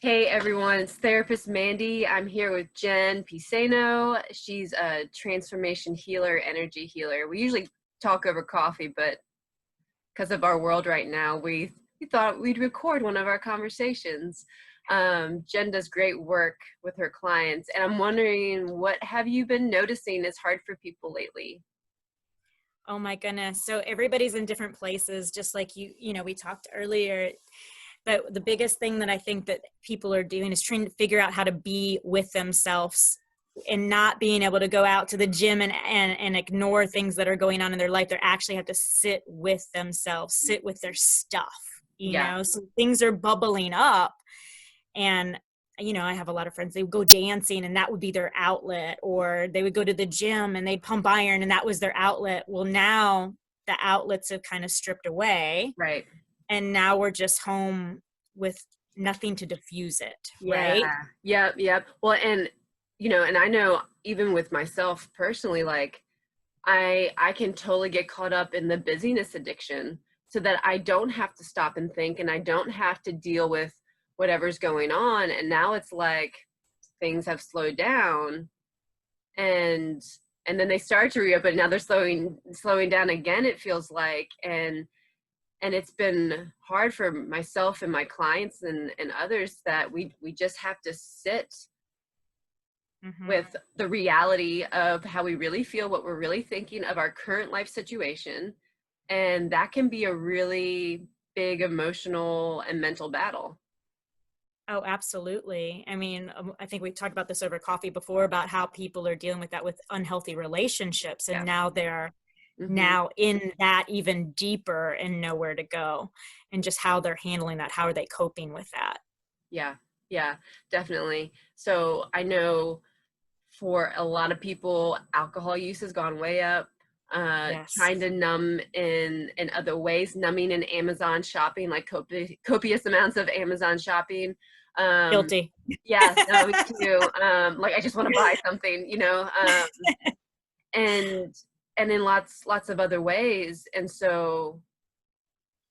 Hey everyone, it's therapist Mandy. I'm here with Jen Piceno. She's a transformation healer, energy healer. We usually talk over coffee, but because of our world right now, we thought we'd record one of our conversations. Jen does great work with her clients, and I'm wondering, what have you been noticing is hard for people lately? Oh my goodness. So everybody's in different places, just like we talked earlier. But the biggest thing that I think that people are doing is trying to figure out how to be with themselves and not being able to go out to the gym and ignore things that are going on in their life. They actually have to sit with themselves, sit with their stuff, Yeah, so things are bubbling up. And I have a lot of friends, they would go dancing and that would be their outlet, or they would go to the gym and they'd pump iron and that was their outlet. Well, now the outlets have kind of stripped away, right. and now we're just home with nothing to diffuse it, Yeah, right? yep. Well, and I know even with myself personally, like I can totally get caught up in the busyness addiction so that I don't have to stop and think and I don't have to deal with whatever's going on. And now it's like things have slowed down and and then they start to reopen. Now they're slowing down again, it feels like. And it's been hard for myself and my clients and others that we just have to sit Mm-hmm. with the reality of how we really feel, what we're really thinking of our current life situation. And that can be a really big emotional and mental battle. Oh, absolutely. I mean, I think we talked about this over coffee before about how people are dealing with that with unhealthy relationships, and Yeah. now they're Hmm. now in that even deeper and nowhere to go, and just how they're handling that. How are they coping with that? Yeah. Yeah, definitely. So I know for a lot of people, alcohol use has gone way up. Yes. Trying to numb in other ways, numbing in Amazon shopping, like copious amounts of Amazon shopping. Um, Guilty. yeah, no, me too. Like I just want to buy something, and in lots of other ways. And so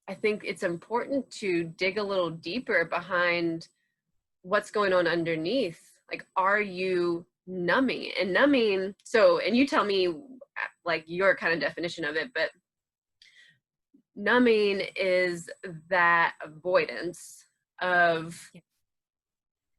I think it's important to dig a little deeper behind what's going on underneath. Like, are you numbing? And numbing, so, and you tell me like your kind of definition of it, but numbing is that avoidance of,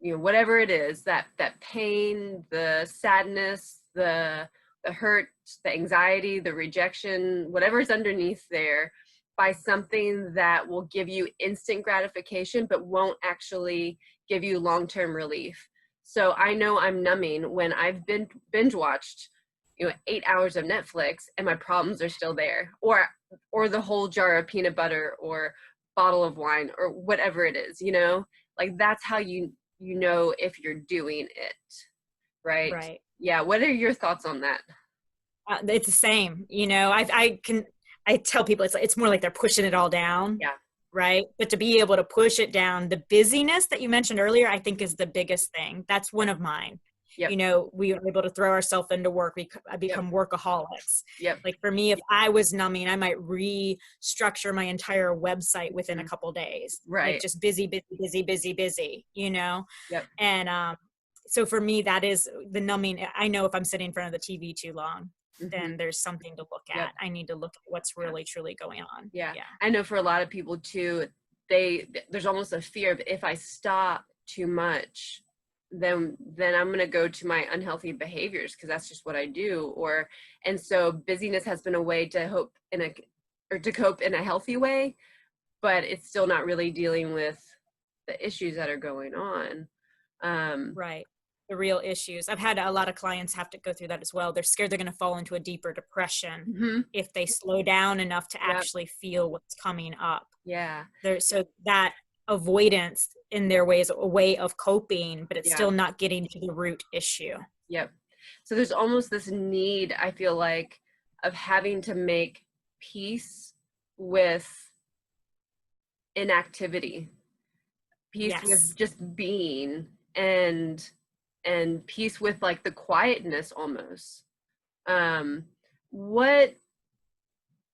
whatever it is, that pain, the sadness, the hurt, the anxiety, the rejection, whatever's underneath there, by something that will give you instant gratification but won't actually give you long-term relief. So I know I'm numbing when I've been binge watched 8 hours of Netflix and my problems are still there, or the whole jar of peanut butter or bottle of wine or whatever it is, like that's how you know if you're doing it right. Right. Yeah, what are your thoughts on that? It's the same. I tell people it's more like they're pushing it all down, Yeah. right? But to be able to push it down, the busyness that you mentioned earlier, I think is the biggest thing. That's one of mine. Yep. We are able to throw ourselves into work. I Yep. become workaholics. Yep. Like for me, if I was numbing, I might restructure my entire website within a Mhm. couple days. Like Right. just busy, busy, busy, busy, busy. Yep. And so for me, that is the numbing. I know if I'm sitting in front of the TV too long, Hmm. then there's something to look Yep. at. I need to look at what's Yeah. really truly going on. Yeah, Yeah. I know for a lot of people too, there's almost a fear of, if I stop too much, then I'm going to go to my unhealthy behaviors because that's just what I do. Or and so busyness has been a way to hope in a or to cope in a healthy way, but it's still not really dealing with the issues that are going on. um Right. The real issues. I've had a lot of clients have to go through that as well. They're scared they're going to fall into a deeper depression mhm, if they slow down enough to yep. actually feel what's coming up. Yeah. So that avoidance in their way is a way of coping, but it's Yeah. still not getting to the root issue. Yep. So there's almost this need, I feel like, of having to make peace with inactivity, peace with Yes. just being, and peace with like the quietness almost. Um, what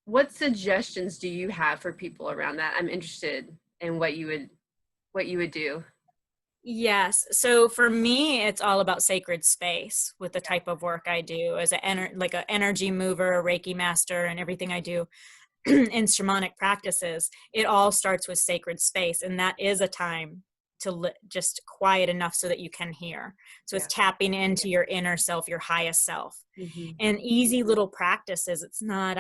what suggestions do you have for people around that? I'm interested in what you would do. Yes. So for me, it's all about sacred space with the type of work I do as like an energy mover, a Reiki master, and everything I do in shamanic practices. It all starts with sacred space, and that is a time to just quiet enough so that you can hear. So it's Yeah. tapping into your inner self, your highest self, Mm-hmm. and easy little practices. It's not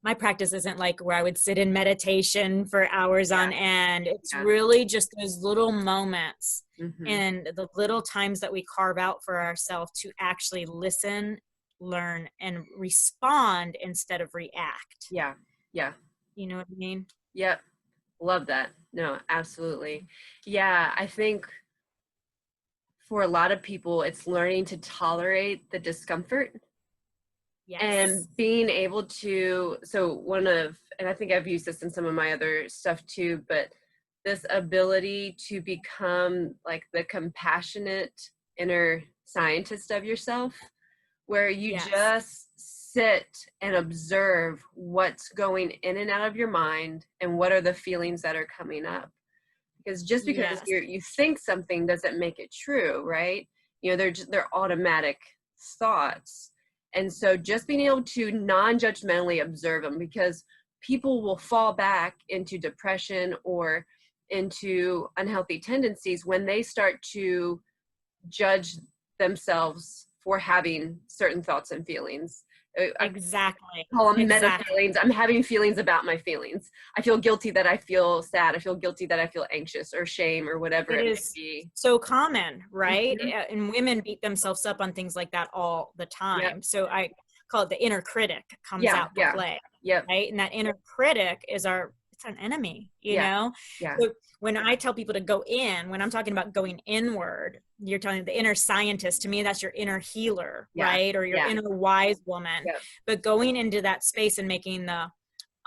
my practice isn't like where I would sit in meditation for hours Yeah. on end. It's Yeah. really just those little moments Mm-hmm. and the little times that we carve out for ourselves to actually listen, learn, and respond instead of react. Yeah. Yeah. You know what I mean? Yep. Love that. No, absolutely. Yeah, I think for a lot of people, it's learning to tolerate the discomfort and Yes. being able to. So, and I think I've used this in some of my other stuff too, but this ability to become like the compassionate inner scientist of yourself, where you Yes. just sit and observe what's going in and out of your mind and what are the feelings that are coming up, because just because Yes. you think something doesn't make it true, right? They're automatic thoughts. And so just being able to non-judgmentally observe them, because people will fall back into depression or into unhealthy tendencies when they start to judge themselves for having certain thoughts and feelings. I Exactly. call them meta Exactly. feelings. I'm having feelings about my feelings. I feel guilty that I feel sad. I feel guilty that I feel anxious or shame or whatever It it may is be. so common, right? Mhm. And women beat themselves up on things like that all the Yep. time. So I call it the inner critic comes Yeah. out to Yeah. play, Yep. right? And that inner critic is it's an enemy, you Yeah. know? Yeah. So when I tell people to go in, when I'm talking about going inward, you're telling the inner scientist, to me, that's your inner healer, Yeah. right? Or your Yeah. inner wise woman. Yep. But going into that space and making the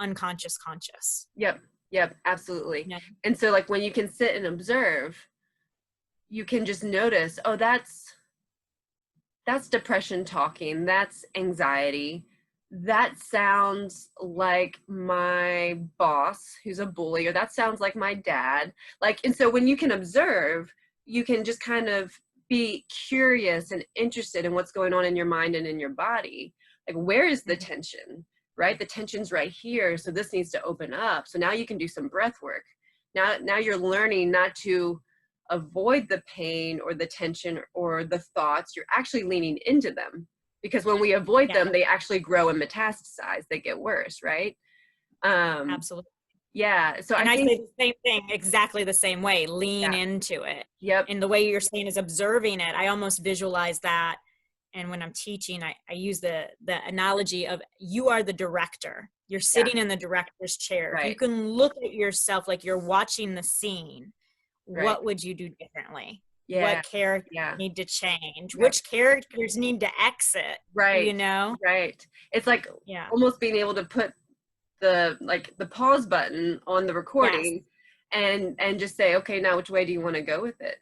unconscious conscious. Yep. Yep. Absolutely. You know? And so like when you can sit and observe, you can just notice, oh, that's depression talking, that's anxiety, that sounds like my boss who's a bully, or that sounds like my dad. Like, and so when you can observe, you can just kind of be curious and interested in what's going on in your mind and in your body. Like, where is the tension? Right, the tension's right here, so this needs to open up. So now you can do some breath work. Now you're learning not to avoid the pain or the tension or the thoughts. You're actually leaning into them, because when we avoid Yeah, them, they actually grow and metastasize. They get worse, right? um absolutely. yeah, so I And I think. say the same thing exactly the same way, lean Yeah. into it. Yep. And the way you're saying is observing it. I almost visualize that. And when I'm teaching, I use the analogy of you are the director. You're Yeah. sitting in the director's chair. If you Right. can look at yourself like you're watching the scene, Right. what would you do differently? Yeah. What characters Yeah. need to change? Yep. Which characters need to exit? You Right. know? Right. It's like Yeah. almost being able to put the pause button on the Yes. recording and just say, okay, now which way do you want to go with it?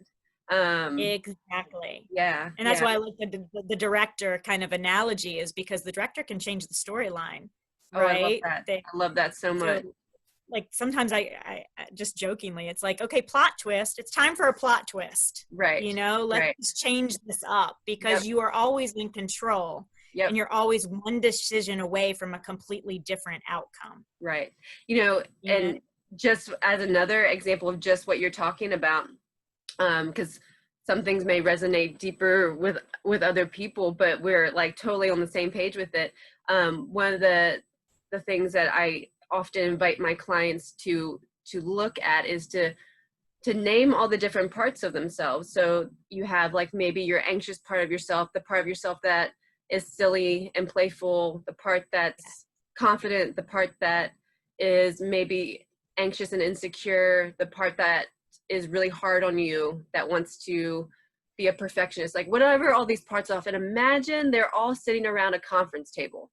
Exactly. Yeah. And that's Yeah. why I like the director kind of analogy, is because the director can change the storyline, Oh, I love right? that. I love that so So much. like sometimes I just jokingly, it's like, okay, plot twist. It's time for a plot twist. Right. You know, Right. let's change this up, because Yep. you are always in control and Yep. you're always one decision away from a completely different outcome. Right. You know? And just as another example of just what you're talking about, because some things may resonate deeper with other people, but we're like totally on the same page with it. One of the things that I often invite my clients to look at is to name all the different parts of themselves. So you have like maybe your anxious part of yourself, the part of yourself that is silly and playful, the part that's confident, the part that is maybe anxious and insecure, the part that is really hard on you, that wants to be a perfectionist, like whatever all these parts off. And imagine they're all sitting around a conference table.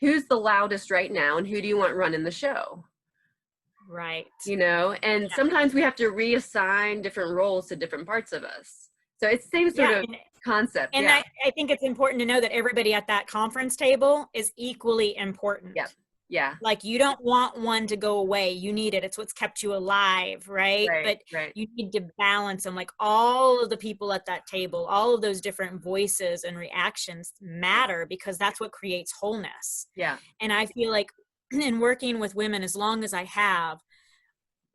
Who's the loudest right now, and who do you want running the show? Right. And Yeah. sometimes we have to reassign different roles to different parts of us. So it's the same sort Yeah. of concept. And Yeah. I think it's important to know that everybody at that conference table is equally Yeah. important. Yeah. Like, you don't want one to go away. You need it. It's what's kept you alive, right? Right. But Right. you need to balance them. Like, all of the people at that table, all of those different voices and reactions matter, because that's what creates wholeness. Yeah. And I feel like in working with women, as long as I have,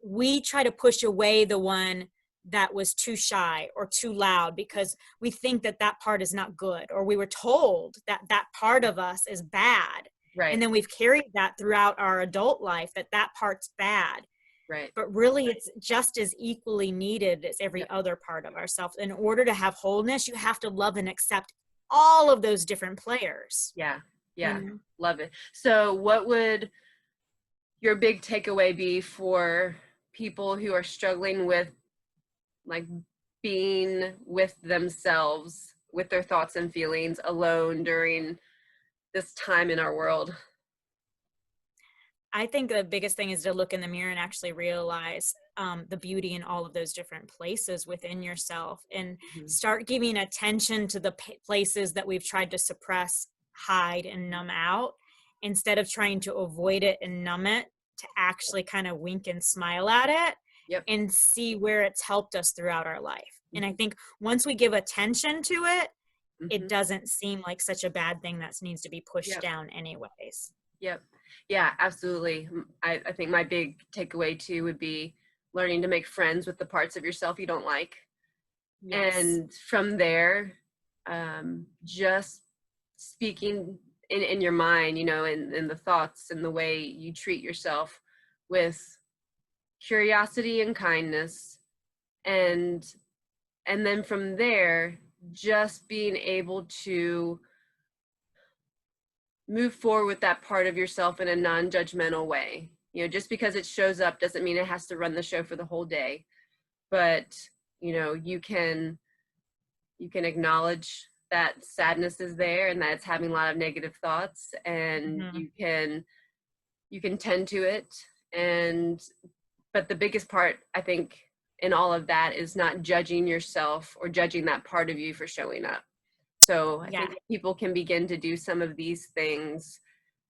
we try to push away the one that was too shy or too loud, because we think that that part is not good, or we were told that that part of us is bad. And Right. then we've carried that throughout our adult life, that that part's bad. Right. But really, it's just as equally needed as every Yep. other part of ourselves. In order to have wholeness, you have to love and accept all of those different players. Yeah. You Yeah. know? Love it. So what would your big takeaway be for people who are struggling with like being with themselves, with their thoughts and feelings alone during this time in our world? I think the biggest thing is to look in the mirror and actually realize the beauty in all of those different places within yourself, and Mhm. start giving attention to the places that we've tried to suppress, hide, and numb out, instead of trying to avoid it and numb it, to actually kind of wink and smile at it Yep. and see where it's helped us throughout our life. And I Mhm. think once we give attention to it, it Mhm. doesn't seem like such a bad thing that needs to be pushed Yep. down anyways. Yep. Yeah, absolutely. I think my big takeaway too would be learning to make friends with the parts of yourself you don't like. Yes. And from there, just speaking in your mind, in the thoughts and the way you treat yourself with curiosity and kindness. And then from there, just being able to move forward with that part of yourself in a non-judgmental way. Just because it shows up doesn't mean it has to run the show for the whole day. But you can acknowledge that sadness is there and that it's having a lot of negative thoughts, and Mhm. you can tend to it. And but the biggest part, I think, in all of that is not judging yourself or judging that part of you for showing up. So I Yeah. think if people can begin to do some of these things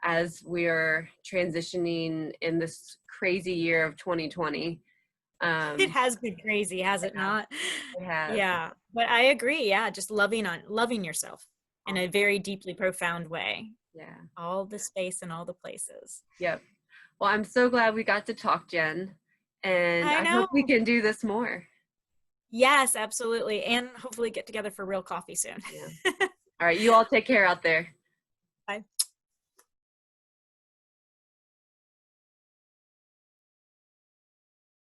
as we're transitioning in this crazy year of 2020. It um has been crazy, has it yeah, not? it has. Yeah, but I agree. Yeah, just loving yourself in a Awesome. very deeply profound way. Yeah. All the space and all the places. Yep. Well, I'm so glad we got to talk, Jen, and I I hope know. we can do this more. Yes, absolutely. And hopefully get together for real coffee soon. Yeah. All right, you all take care out there. Bye.